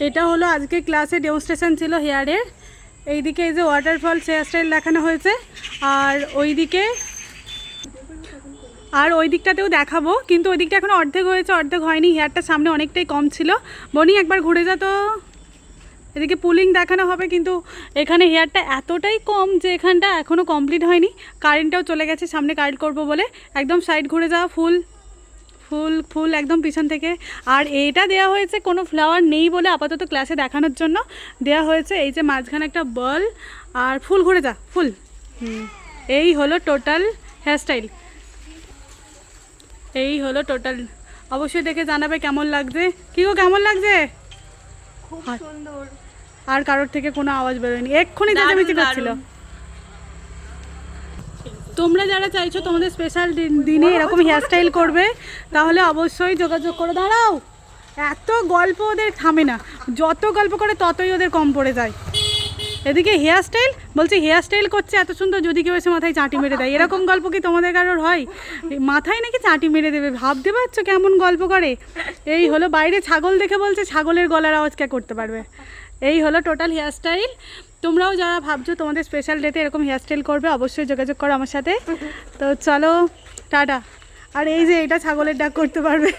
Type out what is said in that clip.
এটা হলো আজকে ক্লাসে ডেমনস্ট্রেশন ছিল হেয়ারের। এইদিকে এই যে ওয়াটারফল হেয়ার স্টাইল দেখানো হয়েছে, আর ওই দিকটাতেও দেখাবো, কিন্তু ওই দিকটা এখন অর্ধেক হয়েছে, অর্ধেক হয়নি। হেয়ারটা সামনে অনেকটাই কম ছিল। বনি একবার ঘুরে যা তো। এদিকে পুলিং দেখানো হবে, কিন্তু এখানে হেয়ারটা এতটাই কম যে এখানটা এখনও কমপ্লিট হয়নি। কারেন্টটাও চলে গেছে, সামনে কারেন্ট করবো বলে। একদম সাইড ঘুরে যাওয়া, ফুল ফুল ফুল একদম পিছন থেকে। আর এইটা দেওয়া হয়েছে কোনো ফ্লাওয়ার নেই বলে আপাতত ক্লাসে দেখানোর জন্য দেওয়া হয়েছে। এই যে মাঝখানে একটা বল আর ফুল, ঘুরে যা ফুল। এই হলো টোটাল হেয়ারস্টাইল, এই হলো টোটাল। অবশ্যই দেখে জানাবে কেমন লাগছে। কি গো, কেমন লাগছে? খুব সুন্দর। আর কারোর থেকে কোনো আওয়াজ বেরোয়নি, এক্ষুনি চেঁচামেচি করছিল। তোমরা যারা চাইছো তোমাদের স্পেশাল দিনে এরকম হেয়ারস্টাইল করবে, তাহলে অবশ্যই যোগাযোগ করে। দাঁড়াও, এত গল্প ওদের থামে না, যত গল্প করে ততই ওদের কম পড়ে যায়। এদিকে হেয়ারস্টাইল বলছি, হেয়ারস্টাইল করছে এত সুন্দর, যদি কেউ এসে মাথায় চাঁটি মেরে দেয়, এরকম গল্প কি তোমাদের কারোর হয়? মাথায় নাকি চাঁটি মেরে দেবে, ভাবতে পারছো কেমন গল্প করে? এই হলো, বাইরে ছাগল দেখে বলছে ছাগলের গলার আওয়াজ কে করতে পারবে। এই হলো টোটাল হেয়ারস্টাইল। তোমরাও যারা ভাবছো তোমাদের স্পেশাল ডেতে এরকম হেয়ারস্টাইল করবে, অবশ্যই যোগাযোগ করো আমার সাথে। তো চলো, টাটা। আর এই যে এটা ছাগলের ডাক করতে পারবে।